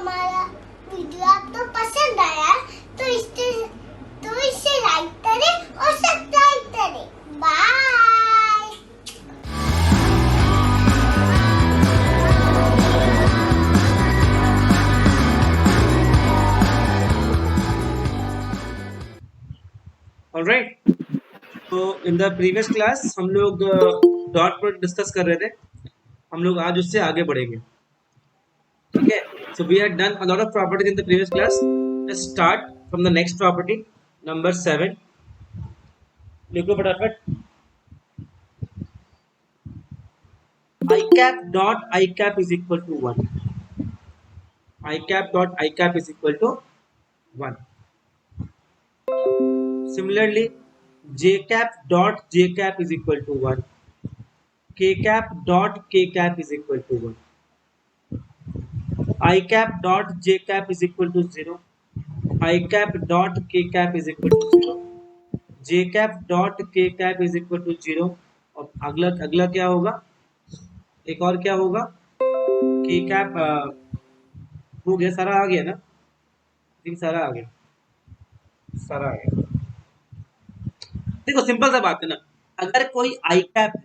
हमारा वीडियो आपको पसंद आया तो इसे लाइक करें और सब्सक्राइब करें। बाय। ऑलराइट, तो इन द प्रीवियस क्लास हम लोग डॉट प्रोडक्ट डिस्कस कर रहे थे। हम लोग आज उससे आगे बढ़ेंगे। ठीक है, so we had done a lot of properties in the previous class. Let's start from the next property number 7। लिखो फटाफट। I cap dot i cap is equal to 1। I cap dot i cap is equal to 1। Similarly, j cap dot j cap is equal to 1. K cap dot k cap is equal to 1. I cap dot j cap is equal to 0. I cap dot k cap is equal to 0. J cap dot k cap is equal to 0. और अगला अगला क्या होगा? एक और क्या होगा? K cap हो गया, सारा आ गया ना? सारा आ गया, सारा आ गया। देखो सिंपल सा बात है ना, अगर कोई आई कैप है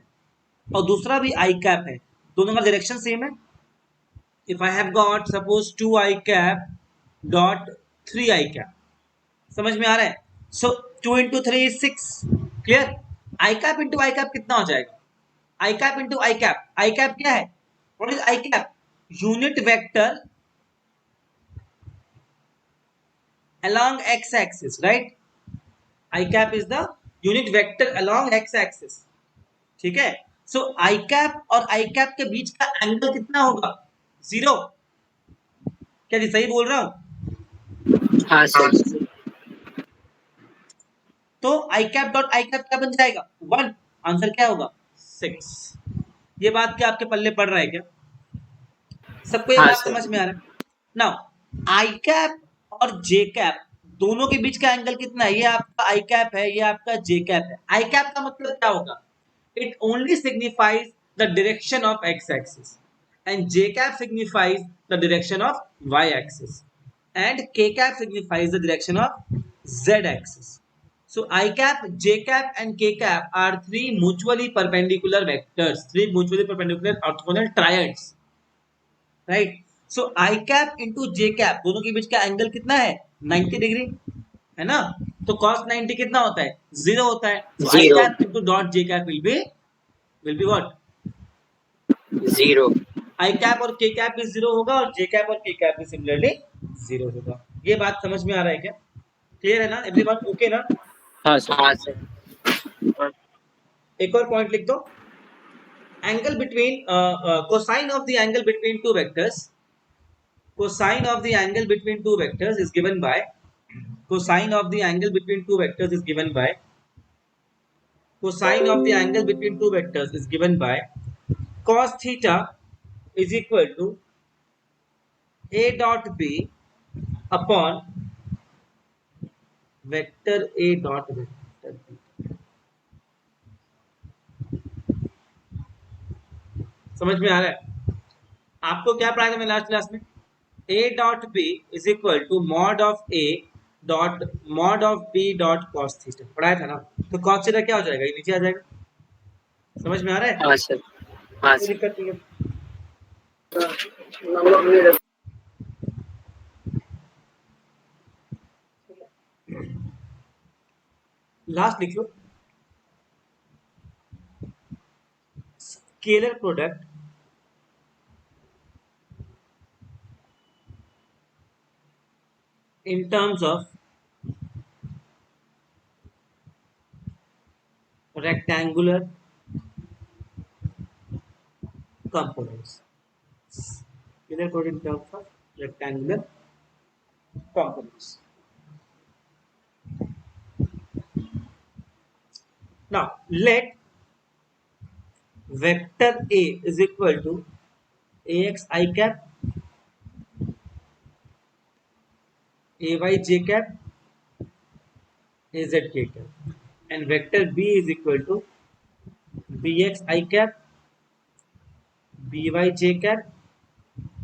और दूसरा भी आई कैप है, दोनों का डायरेक्शन सेम है। If I have got suppose 2 I cap dot 3 I cap, समझ में आ रहा है? सो 2 into 3 is 6। Clear? I cap into I cap कितना हो जाएगा? I cap into I cap, I cap क्या है? What is I cap? Unit vector along x axis, right? I cap is the unit vector along x axis। ठीक है, सो आई cap और I cap के बीच का एंगल कितना होगा? 0। क्या जी सही बोल रहा हूं? हाँ सर। तो आई कैप डॉट आई कैप क्या बन जाएगा? 1। आंसर क्या होगा? 6। ये बात क्या आपके पल्ले पड़ रहा है क्या? सबको ये हाँ बात सर। समझ में आ रहा है? नाउ आई कैप और जे कैप दोनों के बीच का एंगल कितना है? ये आपका आई कैप है, ये आपका जे कैप है। आई कैप का मतलब क्या होगा? It only signifies the direction of x-axis, and j cap signifies the direction of y-axis, and k cap signifies the direction of z-axis. So I cap, j cap, and k cap are three mutually perpendicular vectors, three mutually perpendicular orthogonal triads, right? So I cap into j cap दोनों के बीच का angle कितना है? 90 degree है ना? तो cos 90 कितना होता है? 0 होता है। So I 0 cap into dot j cap will be what? 0 I cap और के कैप भी 0 होगा और जे कैप और के कैप भी सिमिलरली 0 होगा। ये बात समझ में आ रहा है क्या? क्लियर है ना? एवरीवन ओके ना? हाँ सर। एक और पॉइंट लिख दो। Angle between cosine of the angle between two vectors, cosine of the angle between two vectors is given by, cosine of the angle between two vectors is given by, cosine of the angle between two vectors is given by cos theta is equal to a dot b upon vector a dot vector b। समझ में आ रहा है? आपको क्या पढ़ाया था मैं लास्ट क्लास में? a dot b is equal to mod of a dot mod of b dot cos theta पढ़ाया था ना? तो cos थीटा क्या हो जाएगा? ये नीचे आ जाएगा। समझ में आ रहा है? हाँ सर। हाँ कोई सर। दिक्कत नहीं है। लास्ट लिख लो। Scalar product in terms of rectangular components, scalar product in terms of rectangular components. Now let vector a is equal to ax I cap, ay j cap, az k cap, and vector b is equal to bx I cap, by j cap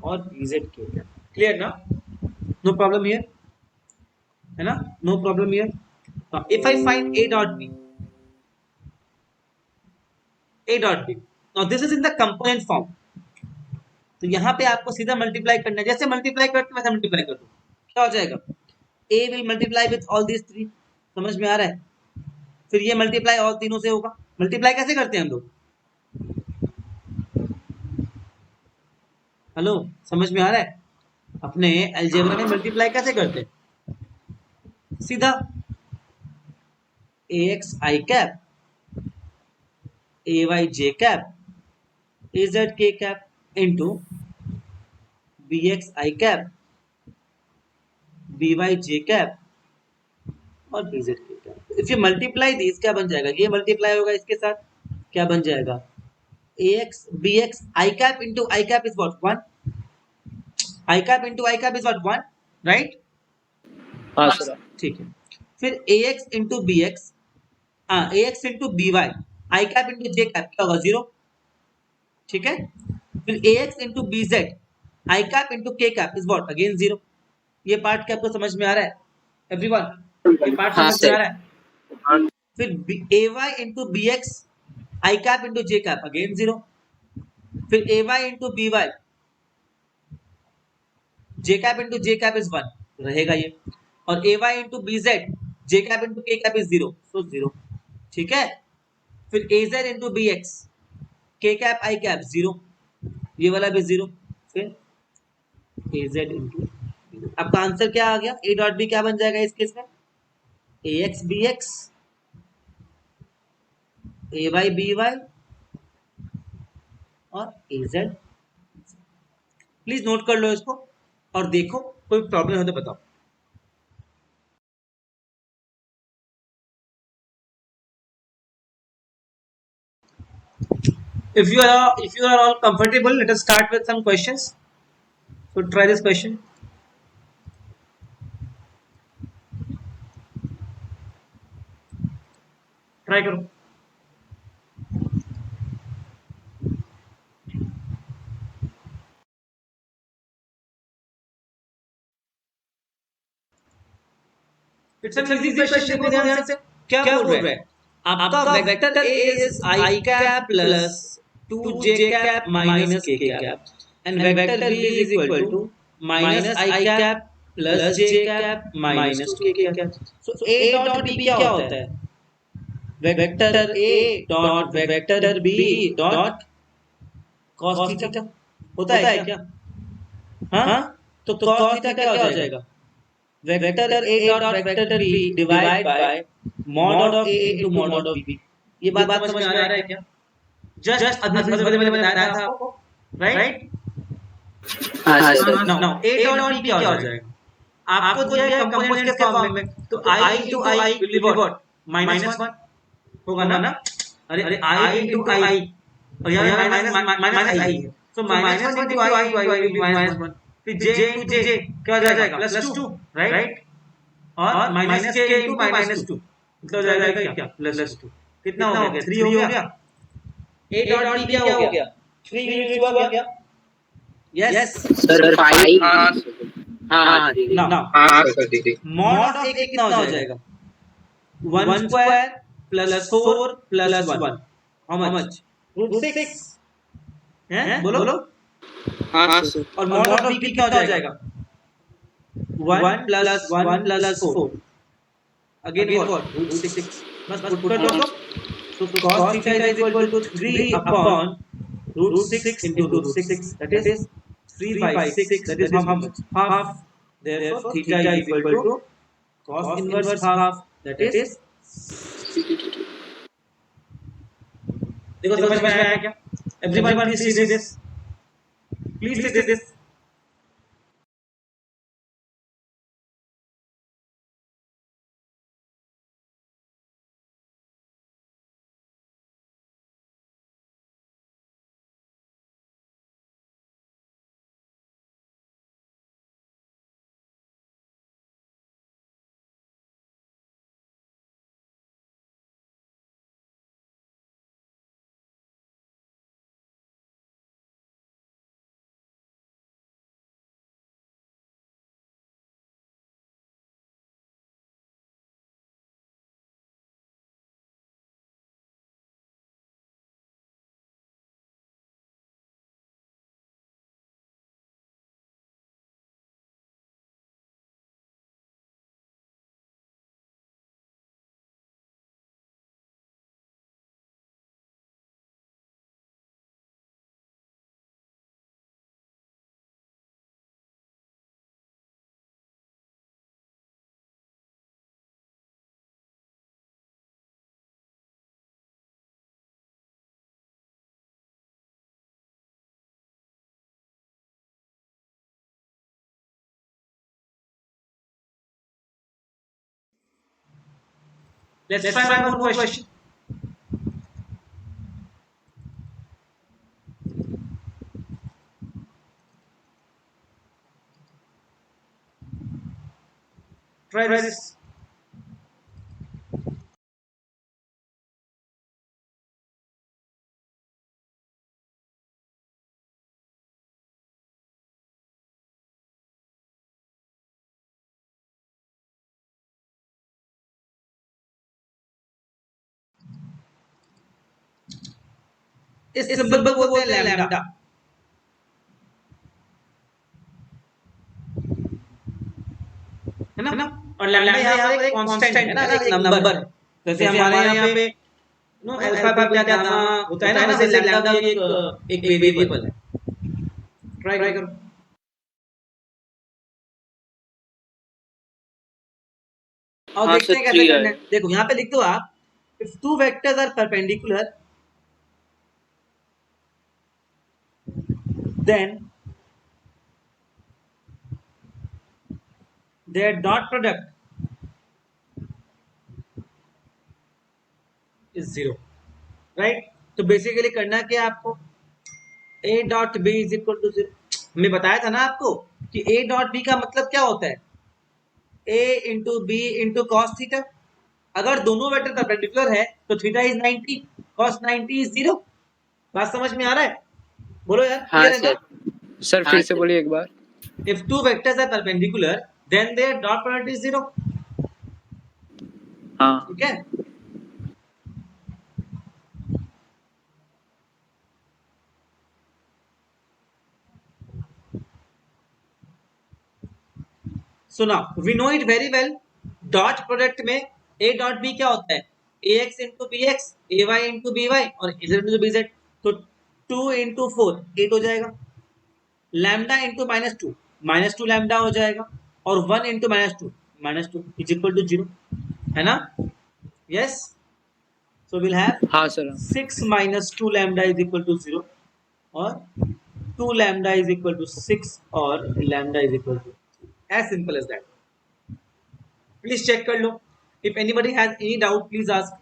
और bz k cap। Clear ना? No problem here, है ना? No problem here. If I find a dot b, now this is in the component form. तो यहाँ पे आपको सीधा multiply करना है, जैसे मल्टीप्लाई करते वैसे मल्टीप्लाई कर दो. क्या हो जाएगा? a will multiply with all these three. समझ में आ रहा है? फिर ये मल्टीप्लाई और तीनों से होगा. मल्टीप्लाई कैसे करते हैं हम लोग? हेलो, समझ में आ रहा है? अपने अलजेब्रा में मल्टीप्लाई कैसे करते हैं? सीधा ax I cap, ay j cap, az k cap into bx I cap, by j cap और bz k cap. If you multiply this, क्या बन जाएगा? ये मल्टीप्लाई होगा इसके साथ, क्या बन जाएगा? ax bx I cap into I cap is what? 1. I cap into I cap is what? 1, right? हाँ सर. ठीक है. फिर ax into bx, ax into by I cap into j cap क्या होगा? 0. ठीक है. फिर ax into bz I cap into k cap is what? Again 0. ये पार्ट क्या आपको समझ में आ रहा है एवरीवन? ये पार्ट हाँ समझ में आ सर. रहा है? फिर ay into bx I cap into j cap again 0. फिर ay into by j cap into j cap is 1 रहेगा ये. और ay into bz j cap into k cap is 0, so 0. ठीक है. फिर az into bx k cap I cap 0, ये वाला भी 0. फिर az into, आपका आंसर क्या आ गया? a डॉट b क्या बन जाएगा इस केस में? ax bx ay by और az. प्लीज नोट कर लो इसको और देखो, कोई प्रॉब्लम हो तो बताओ. If you are all comfortable, let us start with some questions. So try this question. Try करो. It's an easy question. देखो ध्यान से क्या बोल रहा है. आपका vector A is I cap plus 2j cap minus k cap and vector B is equal to minus I cap plus j cap minus 2k cap. So A dot B क्या होता है? Vector A dot vector B dot cos theta होता है क्या? हाँ, तो cos theta क्या हो जाएगा? Vector A dot vector B divide by mod of A into mod of B. ये बात समझ में आ रहा है क्या? जस्ट अभी मैंने बताया था आपको, राइट? हाँ sir. Now A dot B क्या हो जाएगा? आपको दिया है कंपोनेंट्स के फॉर्म में, तो I into I will be what? -1 होगा ना? अरे I into I और यहाँ माइनस I है, तो -1 into I into I will be -1. फिर J into J क्या हो जाएगा? +2, राइट? और माइनस K into -2 मतलब हो जाएगा क्या? +2. कितना हो गया? 3 हो गया. A dot B क्या हो गया? 3 यूनिट्स हुआ क्या? यस. सर 5. हाँ दीदी. नाउ हाँ सर दीदी. mod of A कितना हो जाएगा? 1 square plus 4 plus 1. How much? √6. हैं? बोलो. हाँ सर. और mod of B कितना हो जाएगा? 1 plus 1 plus 4. Again what? √6. बस पुट कर दो. So cos theta is equal to 3 upon √6 into √6. That is 3 by 6. That is how much? Half. Therefore theta is equal to cos inverse half. That is. देखो समझ में आया क्या? Everyone please see this. Please see this. Let's try one more question. Try this. इस symbol को बोलते हैं lambda, है ना? और लैम्डा यहाँ पर एक कांस्टेंट है ना, एक नंबर है। जैसे हमारे यहाँ पे नो अल्फा बीटा गामा होता है ना, वैसे लैम्डा भी एक वेरिएबल है। ट्राई करो। और देखते हैं कैसे करना है। देखो यहाँ पे लिख दो आप, if two vectors are perpendicular then their dot product is 0, right? तो बेसिकली करना क्या है आपको, a dot b is equal to 0। हमने बताया था ना आपको कि a डॉट b का मतलब क्या होता है, a into B into cos theta. अगर दोनों वेक्टर परपेंडिकुलर है तो थीटा इज 90, कॉस 90 इज 0। बात समझ में आ रहा है? बोलो यार। हाँ सर। सर फिर से बोलिए एक बार। If two vectors are perpendicular then their dot product is 0। हाँ ठीक है? So now we know it very well, dot product में a डॉट b क्या होता है, ax इंटू बी एक्स, ए वाई इंटू बी वाई और z इंटू बी जेड। तो 2 into 4 8 हो जाएगा, लैम्डा इंटू -2 लैम्डा हो जाएगा, और 1 इंटू -2 इज इक्वल टू 0, है ना? यस। सो विल हैव हाँ सर। 6 -2 लैम्डा इज इक्वल टू 0 और 2 लैम्डा इज इक्वल टू 6 और lambda is equal to, as simple as that. Please check कर लो। If anybody has any doubt please ask.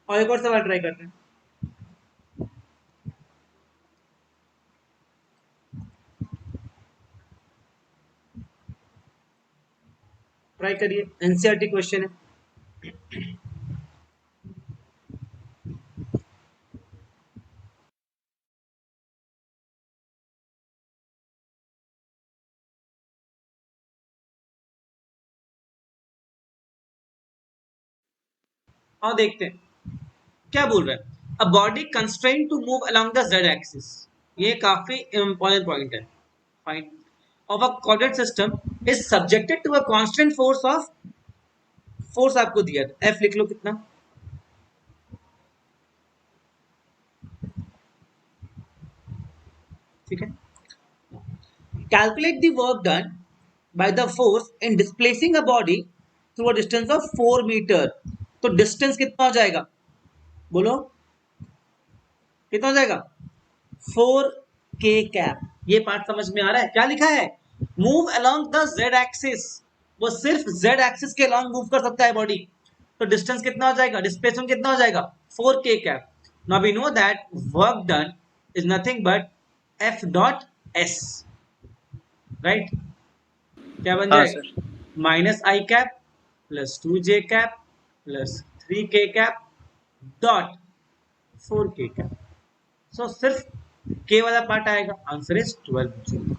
और एक और सवाल ट्राई करते हैं। ट्राई करिए, एनसीईआरटी क्वेश्चन है। और देखते हैं क्या बोल रहा है। A body constrained to move along the z axis, ये काफी इंपॉर्टेंट पॉइंट है। Fine of a coordinate system is subjected to a constant force of, force आपको दिया था, एफ लिख लो कितना, ठीक है? Calculate the work done by the force in displacing a body through a distance of 4 metre. तो डिस्टेंस कितना हो जाएगा, बोलो कितना हो जाएगा, 4 के कैप। ये पार्ट समझ में आ रहा है? क्या लिखा है, move along the z axis, वो सिर्फ जेड एक्सिस के अलोंग मूव कर सकता है बॉडी। तो डिस्टेंस कितना हो जाएगा, डिस्प्लेसमेंट कितना हो जाएगा, 4 K cap. Now we know that work done is nothing but F dot S, right? क्या बन हाँ जाएगा, sir. Minus I cap plus 2 J cap plus 3 K cap dot 4 K cap. सो सिर्फ के वाला पार्ट आएगा, आंसर इज 12।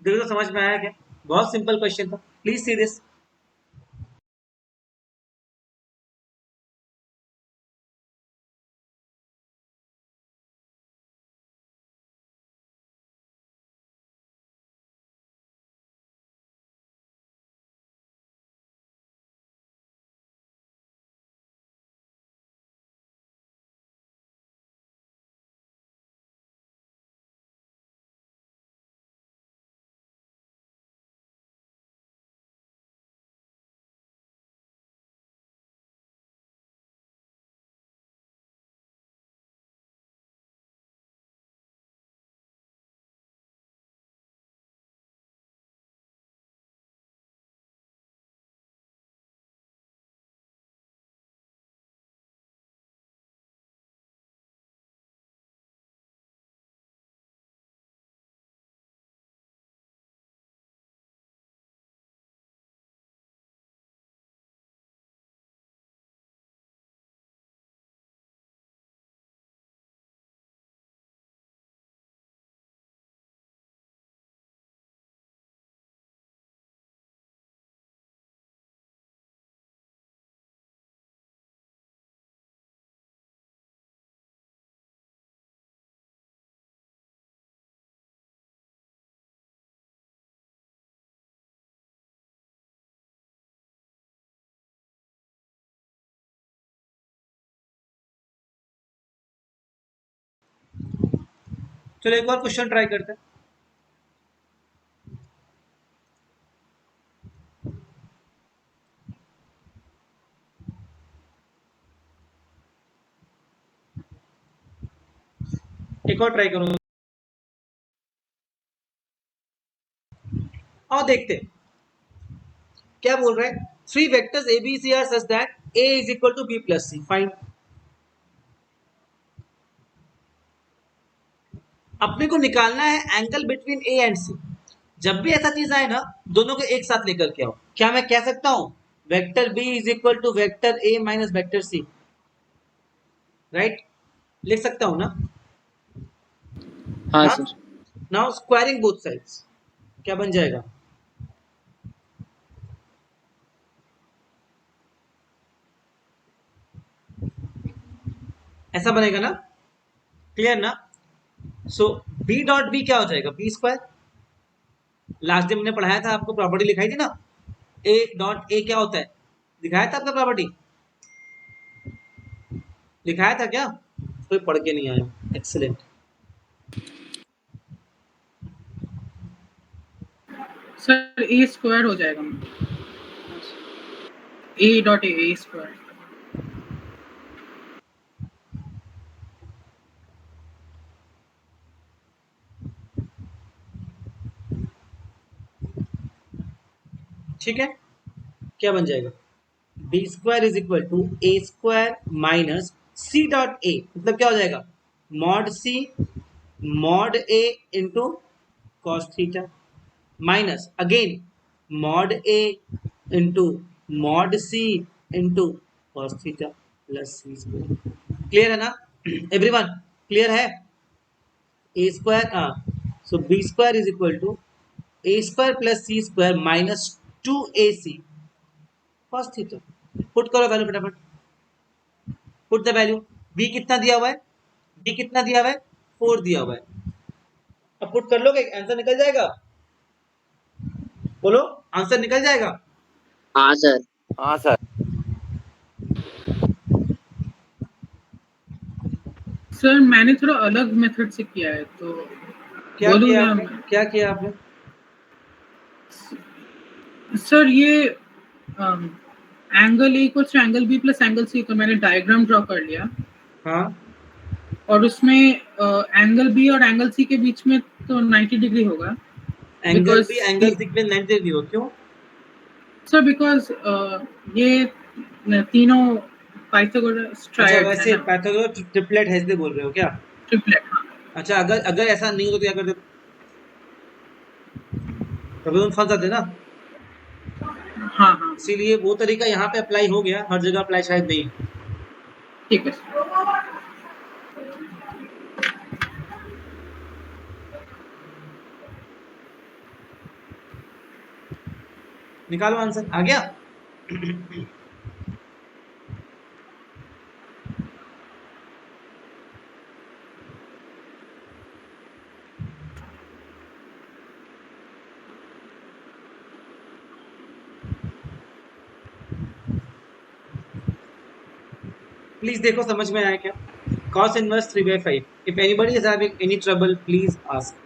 देखो तो समझ में आया क्या? बहुत सिंपल क्वेश्चन था, प्लीज सी दिस। चलो एक और क्वेश्चन ट्राई करते हैं। एक और ट्राई करूंगा और देखते हैं क्या बोल रहे हैं। 3 vectors A B C are such that A is equal to B plus C. Fine. अपने को निकालना है angle between A and C. जब भी ऐसा चीज आए ना, दोनों को एक साथ लेकर के आओ। क्या मैं कह सकता हूं vector B is equal to vector A minus vector C? Right, लिख सकता हूं ना? हाँ sir. Now squaring both sides क्या बन जाएगा? ऐसा बनेगा ना? क्लियर ना? सो बी डॉट बी क्या हो जाएगा? B square. लास्ट टाइम हमने पढ़ाया था, आपको प्रॉपर्टी लिखाई थी ना, ए डॉट ए क्या होता है, दिखाया था आपका प्रॉपर्टी, लिखाया था क्या? कोई पढ़ के नहीं आया। एक्सीलेंट। सर ए स्क्वायर हो जाएगा, ए डॉट ए स्क्वायर। ठीक है, क्या बन जाएगा? B square is equal to a square minus c dot a, मतलब क्या हो जाएगा? Mod c mod a into cos theta minus again mod a into mod c into cos theta plus c square. Clear है ना everyone? Clear है? A square so b square is equal to a square plus c square minus 2ac cos theta. Put करो value फटाफट, put the value. b कितना दिया हुआ है? b कितना दिया हुआ है? 4 दिया हुआ है। अब पुट कर लोगे, आंसर निकल जाएगा। बोलो, आंसर निकल जाएगा? हाँ सर। हाँ सर। सर मैंने थोड़ा अलग मेथड से किया है, तो क्या बोलूं किया या आपने? क्या किया आपने? सर ये angle A equals to angle B plus angle C, तो मैंने डायग्राम ड्रॉ कर लिया। हाँ, और उसमें एंगल बी और एंगल सी के बीच में तो 90 डिग्री होगा। Angle Because B angle C में 90 डिग्री हो, क्यों? सर बिकॉज ये तीनों पाइथागोरस अच्छा, ट्रायड वैसे है ना, पैथागोरस ट्रिपलेट है इसलिए बोल रहे हो क्या? ट्रिपलेट। हाँ अच्छा, अगर अगर ऐसा नहीं हो तो क्या करते? तभी तुम फंस जाते ना। हाँ हाँ, इसीलिए वो तरीका यहाँ पे अप्लाई हो गया, हर जगह अप्लाई शायद नहीं। ठीक है सर। निकालो आंसर, आ गया? प्लीज देखो समझ में आया क्या? cos inverse 3/5. If anybody is having any trouble, please ask.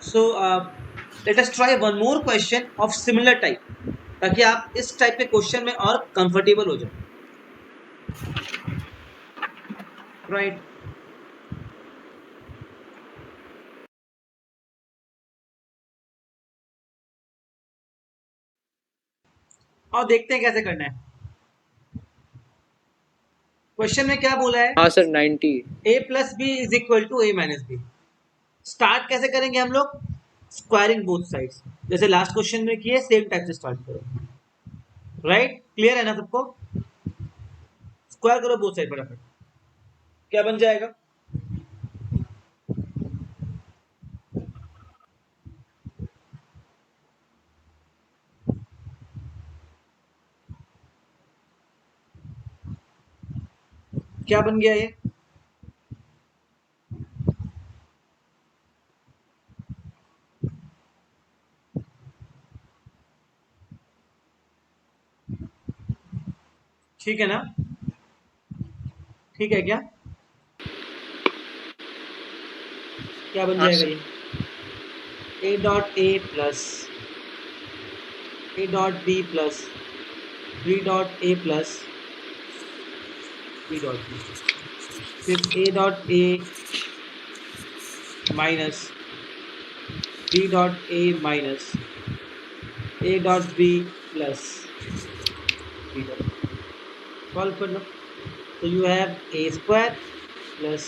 So let us try one more question of similar type, ताकि आप इस टाइप के क्वेश्चन में और कंफर्टेबल हो जाए. राइट, और देखते हैं कैसे करना है. क्वेश्चन में क्या बोला है? हाँ sir 90। a plus B is equal to a minus B. Start कैसे करेंगे हम लोग? स्क्वायरिंग बोथ साइड्स, जैसे लास्ट क्वेश्चन में किए सेम टाइप से स्टार्ट करो. राइट, क्लियर है ना सबको? स्क्वायर करो बोथ साइड फटाफट. क्या बन जाएगा? क्या बन गया ये? ठीक है ना? ठीक है क्या? क्या बन हाँ जाएगा सर। ये? a dot a plus a dot b plus b dot a plus b dot b, फिर a dot a minus b dot a minus a dot b plus b dot. Solve कर लो. तो you have a square plus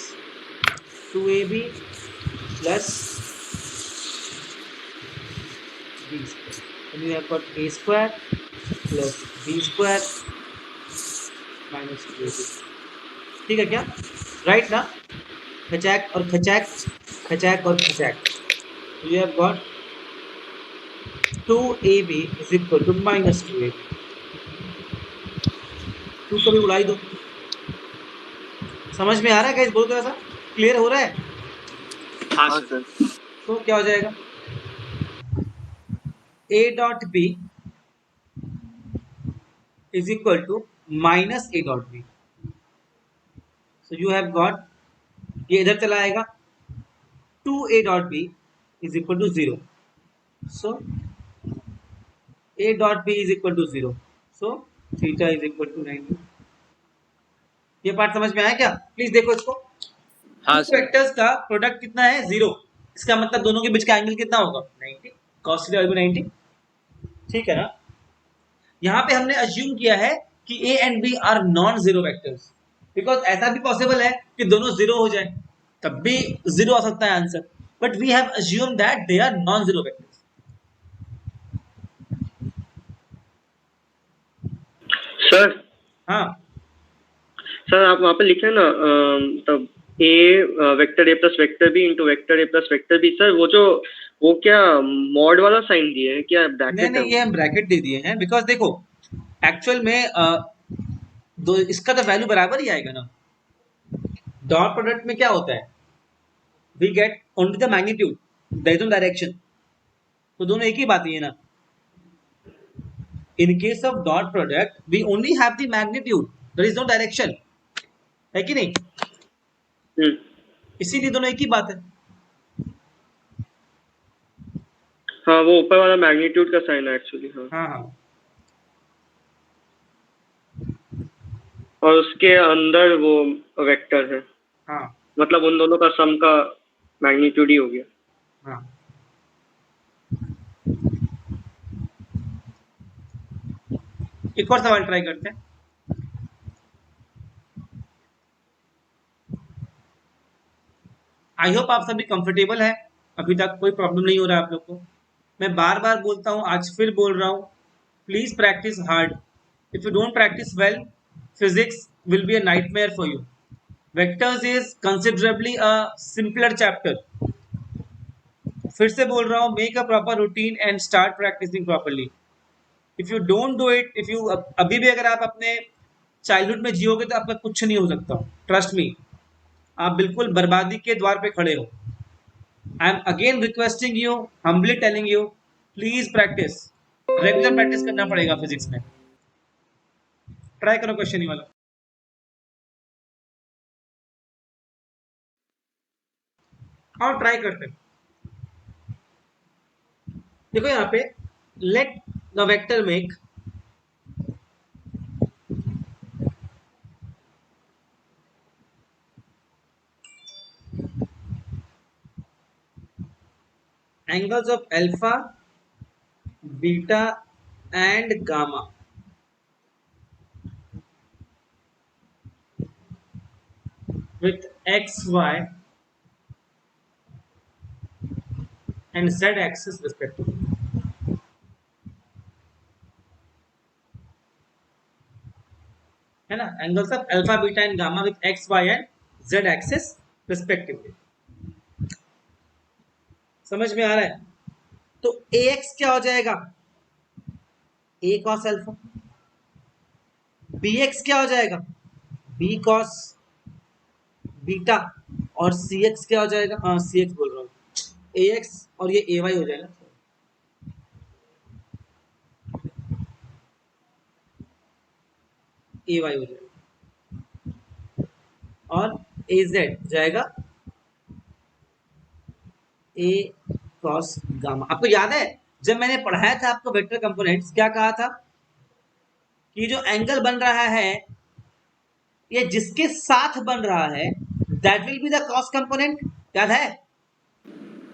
2ab plus b square, and you have got a square plus b square minus 2ab. ठीक है क्या? Right ना? खचाक और खचाक, खचाक और खचाक. You have got 2ab is equal to minus 2ab. 2 को भी उड़ाई दो. समझ में आ रहा है गाइस? बोलो तो ऐसा क्लियर हो रहा है? हाँ सर। तो क्या हो जाएगा? a dot b is equal to minus a dot b. So you have got, ये इधर चला आएगा, 2a dot b is equal to 0. So a dot b is equal to 0. So theta is equal to 90. ये part समझ में आया क्या? Please देखो इसको. हाँ टू सर। वेक्टर्स का प्रोडक्ट कितना है? 0. इसका मतलब दोनों के बीच का एंगल कितना होगा? 90. cos theta 90. ठीक है ना? यहाँ पे हमने अज्यूम किया है कि a and b are non zero vectors, because ऐसा भी पॉसिबल है कि दोनों जीरो हो जाए, तब भी जीरो आ सकता है answer, but we have assume that they are non zero vectors. Sir हाँ, सर आप वहाँ पे लिखे ना तब a vector a plus vector b into vector a plus vector b. Sir वो क्या मॉड वाला साइन दिए है क्या? नहीं ब्रैकेट नहीं, ये हम ब्रैकेट दे दिए हैं बिकॉज देखो एक्चुअल में दो इसका तो वैल्यू बराबर ही आएगा ना. डॉट प्रोडक्ट में क्या होता है? We get only the magnitude, there is no direction. तो दोनों एक ही बात है ना. In case of dot product we only have the magnitude, there is no direction, है कि नहीं? इसीलिए दोनों एक ही बात है. हाँ वो ऊपर वाला मैग्नीट्यूड का साइन है एक्चुअली. हाँ हाँ हाँ, और उसके अंदर वो वेक्टर है, हाँ मतलब उन दोनों का सम का मैग्नीट्यूड ही हो गया. हाँ. एक और सवाल ट्राई करते हैं. आई होप आप सभी कंफर्टेबल है, अभी तक कोई प्रॉब्लम नहीं हो रहा है आप लोग को। मैं बार बार बोलता हूँ, आज फिर बोल रहा हूँ, please practice hard. If you don't practice well, physics will be a nightmare for you. Vectors is considerably a simpler chapter. फिर से बोल रहा हूँ, make a proper routine and start practicing properly. If you don't do it, if you अभी भी अगर आप अपने चाइल्डहुड में जियोगे तो आपका कुछ नहीं हो सकता, ट्रस्ट मी। आप बिल्कुल बर्बादी के द्वार पे खड़े हो। I am again requesting you, humbly telling you, please practice. Regular practice करना पड़ेगा फिजिक्स में। ट्राई करो क्वेश्चन ही वाला। और ट्राई करते हैं। देखो यहाँ पे, let the vector make angles of alpha, beta and gamma with x, y and z axis respectively. है ना, angles of alpha, beta and gamma with X, Y and Z axis respectively. समझ में आ रहा है? तो ax क्या हो जाएगा? a cos alpha. bx क्या हो जाएगा? b cos beta. और cx क्या हो जाएगा? हाँ, cx बोल रहा हूँ, ax और ये ay हो जाएगा। ay हो जाएगा और az जाएगा a cos गामा। आपको याद है जब मैंने पढ़ाया था आपको वेक्टर कंपोनेंट्स, क्या कहा था कि जो एंगल बन रहा है ये जिसके साथ बन रहा है that will be the cos component. याद है?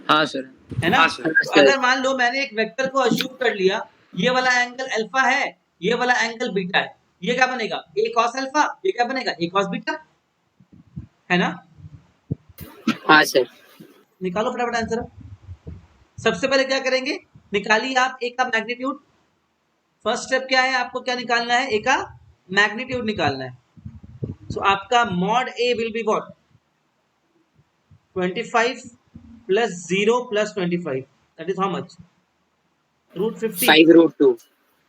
हाँ सर। है ना? हाँ सर। तो अगर मान लो मैंने एक वेक्टर को अज्यूम कर लिया, ये वाला एंगल अल्फा है, ये वाला एंगल बीटा है, ये क्या बनेगा? a cos alpha. ये क्या बनेगा? a cos beta. है ना? हाँ सर। निकालो फटाफट आंसर। सबसे पहले क्या करेंगे, निकालिए आप a का मैग्नीट्यूड। फर्स्ट स्टेप क्या है, आपको क्या निकालना है? a का मैग्नीट्यूड निकालना है। सो आपका mod a will be what? 25 plus 0 plus 25, that is how much? Root 50 5√2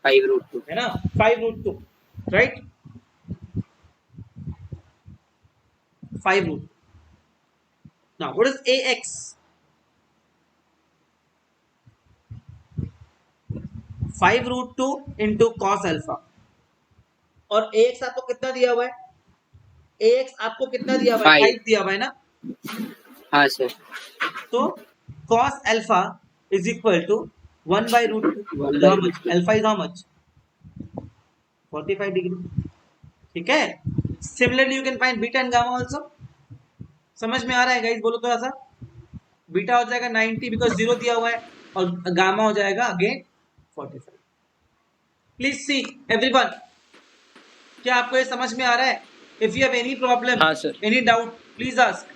5√2 है ना, 5√2, right? 5 root. Now what is ax? 5√2 into cos alpha। और ax आपको कितना दिया हुआ है? ax आपको कितना दिया हुआ है? 5 दिया हुआ है ना। हाँ सर। तो cos alpha is equal to 1/√2। how much? alpha is how much? 45 degree। ठीक है। Similarly you can find beta and gamma also. समझ में आ रहा है गाइस? बोलो थोड़ा सा। बीटा हो जाएगा 90 बिकॉज 0 दिया हुआ है, और गामा हो जाएगा अगेन 45। प्लीज सी एवरीवन, क्या आपको ये समझ में आ रहा है? If you have any problem, हाँ सर। Any doubt, please ask.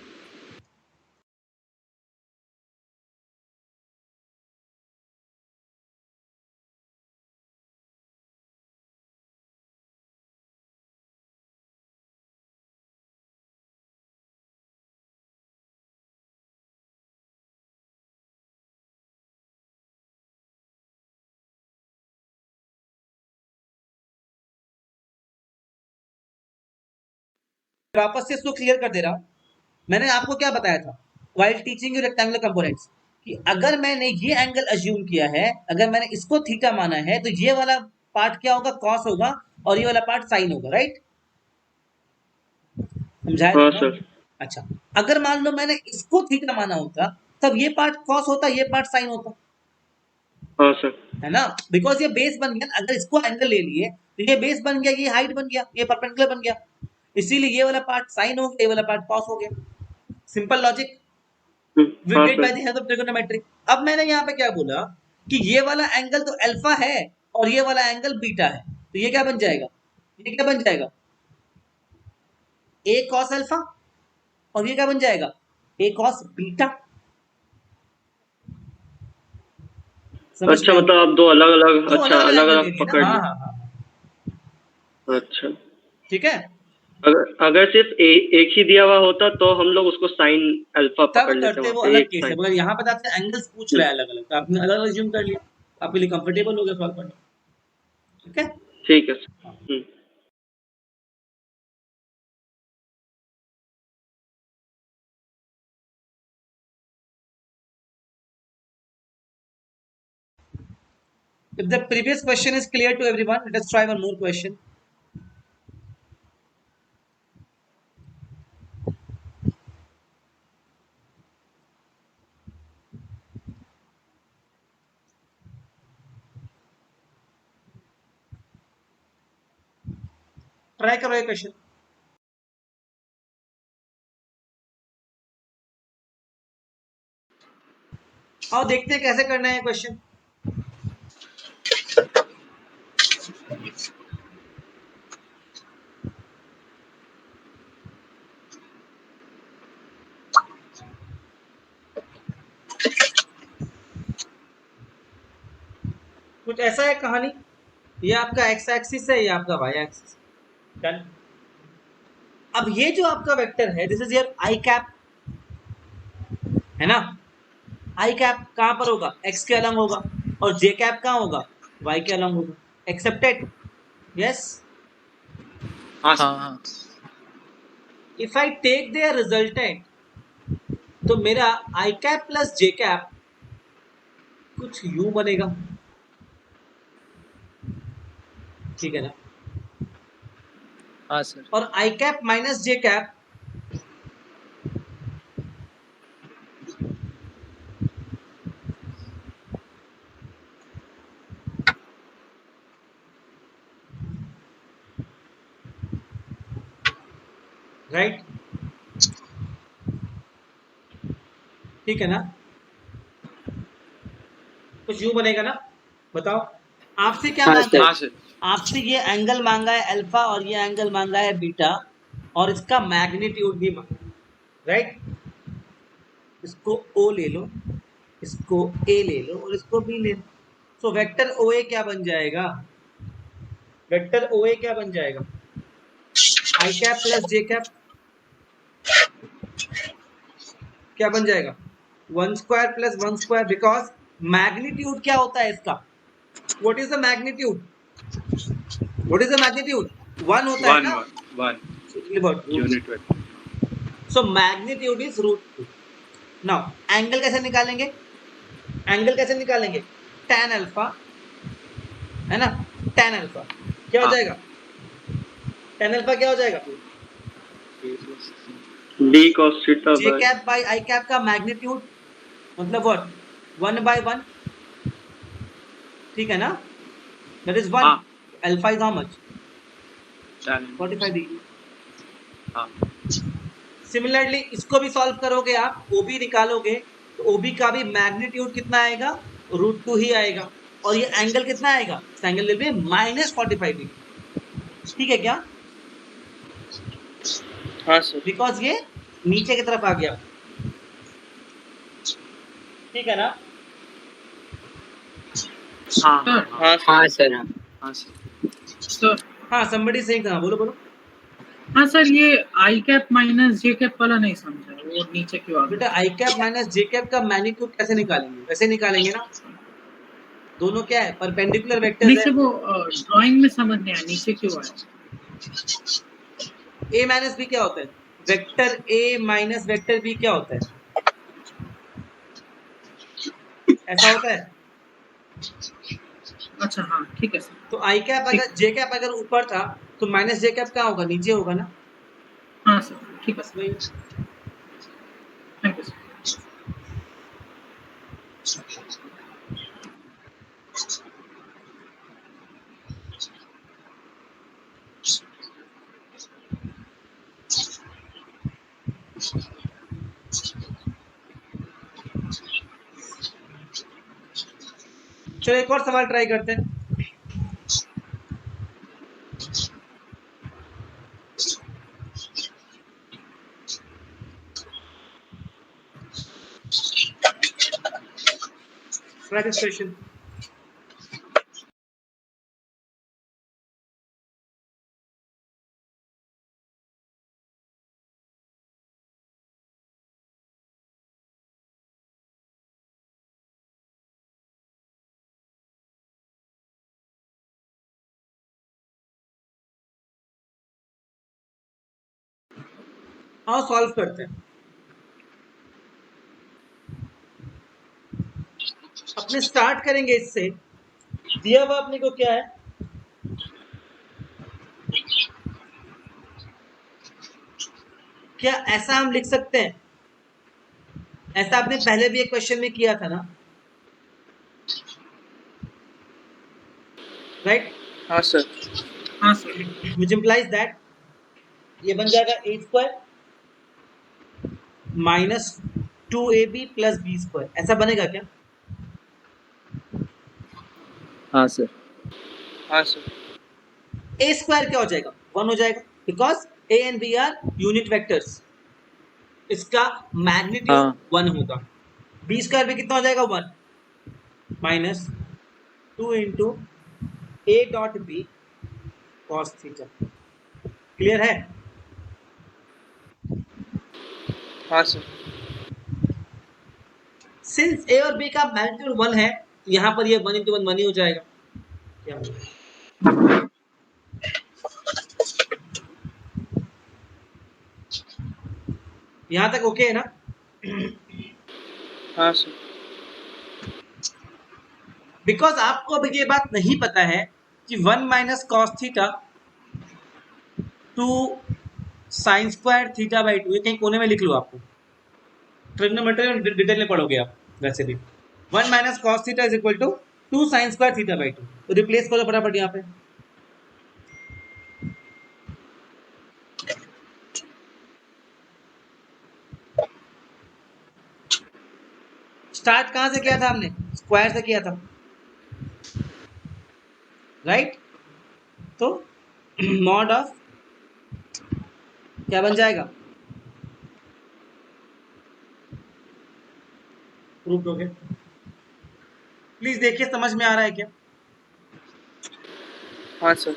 वापस से इसको क्लियर कर दे रहा हूं। मैंने आपको क्या बताया था while teaching you rectangular components, कि अगर मैंने ये एंगल अज्यूम किया है, अगर मैंने इसको थीटा माना है, तो ये वाला पार्ट क्या होगा? कॉस होगा, और ये वाला पार्ट साइन होगा, राइट? समझाया हाँ था? सर। अच्छा, अगर मान लो मैंने इसको थीटा माना होता, तब ये पार्ट कॉस होता, ये पार्ट साइन होता। हाँ सर। है ना? बिकॉज ये बेस बन गया। अगर इसको एंगल ले लिए तो ये बेस बन गया, ये हाइट बन गया, ये परपेंडिकुलर बन गया, इसीलिए ये वाला पार्ट साइन हो गया, ये वाला पार्ट कॉस हो गया। सिंपल लॉजिक वी हाँ did bye sir. The help of trigonometry. अब मैंने यहाँ पे क्या बोला कि ये वाला एंगल तो अल्फा है और ये वाला एंगल बीटा है, तो ये क्या बन जाएगा? ये क्या बन जाएगा? a cos अल्फा, और ये क्या बन जाएगा? ए कॉस बीटा। समझ अच्छा गए? मतलब आप दो अलग अलग, दो अच्छा अलग अलग एंगल अलग लेंगे ना। पकड़ हाँ लिए। हाँ हाँ, अच्छा, ठीक है। अगर सिर्फ एक ही दिया हुआ होता तो हम लोग उसको साइन अल्फा तब पकड़ लेते करते वहाँ वो पे, अलग एक केस है, साइन। मगर यहाँ पे आपसे एंगल्स पूछ रहा है अलग अलग, तो आपने अलग अलग ज्यूम कर लिया, आपके लिए कंफर्टेबल हो गया सॉल्व करना। ठीक है। ठीक है sir. If the previous question is clear to everyone, let us try one more question. Try करो ये क्वेश्चन। आओ देखते हैं कैसे करना है क्वेश्चन। कुछ ऐसा है कहानी, ये आपका एक्स एक्सिस है, ये आपका वाई एक्सिस। डन। अब ये जो आपका वेक्टर है, this is your I cap, है ना। आई कैप कहां पर होगा, एक्स के अलग होगा, और जे कैप कहां होगा, वाई के अलग होगा। एक्सेप्टेड? यस। हाँ हाँ। If I take their resultant, तो मेरा I cap plus J cap कुछ यू बनेगा, ठीक है ना। हाँ सर। और I cap minus J cap right, ठीक है ना, कुछ यू बनेगा ना। बताओ आपसे क्या हाँ मांगा सर। है, आपसे ये एंगल मांगा है अल्फा और ये एंगल मांगा है बीटा, और इसका मैग्नीट्यूड भी मांगा, राइट। इसको ओ ले लो, इसको ए ले लो और इसको बी ले लो। सो वेक्टर ओ ए क्या बन जाएगा, वेक्टर ओ ए क्या बन जाएगा, I cap plus J cap क्या बन जाएगा, one square plus one square, because magnitude क्या होता है इसका, what is the magnitude, what is the magnitude, one होता है ना, unit vector. So magnitude is root 2। Now angle कैसे निकालेंगे, एंगल कैसे निकालेंगे, tan अल्फा, है ना, tan अल्फा क्या हो जाएगा, tan अल्फा क्या हो जाएगा, D cos theta J by, cap by I cap का मैग्नीट्यूड, मतलब व्हाट, 1/1, ठीक है ना, that is 1। Alpha is how much, 45 degree. Similarly इसको भी सॉल्व करोगे आप, ओबी निकालोगे तो ओबी का भी मैग्नीट्यूड कितना आएगा, √2 ही आएगा, और ये एंगल कितना आएगा, एंगल विल बी -45 डिग्री, ठीक है क्या। हाँ सर। बिकॉज ये नीचे की तरफ आ गया, ठीक है ना। सर हाँ सर। हाँ सर हाँ somebody saying था, बोलो बोलो। हाँ सर, ये आई कैप माइनस जे कैप वाला नहीं समझा, वो नीचे क्यों आ गया। बेटा आई कैप माइनस जे कैप का मैग्नीट्यूड कैसे निकालेंगे, वैसे निकालेंगे ना, दोनों क्या है, परपेंडिकुलर वेक्टर्स है। नीचे वो ड्राइंग में समझ नहीं आया, नीचे क्यों आया। ए माइनस बी क्या होता है, vector A minus vector B क्या होता है, ऐसा होता है। अच्छा हाँ ठीक है सर। तो आई कैप अगर जे कैप अगर ऊपर था तो माइनस जे कैप कहाँ होगा, नीचे होगा ना। हाँ सर ठीक है सर, वही। Thank you sir. चलो एक और सवाल ट्राई करते हैं। Try this question. आओ सॉल्व करते हैं। अपने स्टार्ट करेंगे इससे। दिया हुआ अपने को क्या है? क्या ऐसा हम लिख सकते हैं? ऐसा आपने पहले भी एक क्वेश्चन में किया था ना, राइट? हाँ सर। हाँ सर। विच इम्प्लाइज दैट ये बन जाएगा a square minus 2ab plus b square. ऐसा बनेगा क्या? हाँ सर। हाँ सर। ए स्क्वायर क्या हो जाएगा? 1 हो जाएगा, because A and B are unit vectors. इसका मैग्नीट्यूड हाँ 1 होगा। बी स्क्वायर भी कितना हो जाएगा? 1 minus 2 into A dot B cos theta. Clear है? हाँ सर। सिंस ए और बी का मैग्नीट्यूड 1 है, यहां पर ये 1 इंटू 1 1 ही हो जाएगा। क्या होगा? यहां तक ओके है ना? हाँ सर। बिकॉज आपको अभी ये बात नहीं पता है कि 1 minus cos theta two sign square theta by 2, ये कहीं कोने में लिख लो। आपको ट्रिग्नोमेट्री में डिटेल में पढ़ोगे आप वैसे भी। 1 minus cos theta is equal to 2 sine square theta by 2। तो रिप्लेस करो फटाफट यहाँ पे। स्टार्ट कहां से किया था हमने? स्क्वायर से किया था, राइट? तो मॉड ऑफ क्या बन जाएगा? प्रूफ दोगे? प्लीज देखिए समझ में आ रहा है क्या? हाँ सर।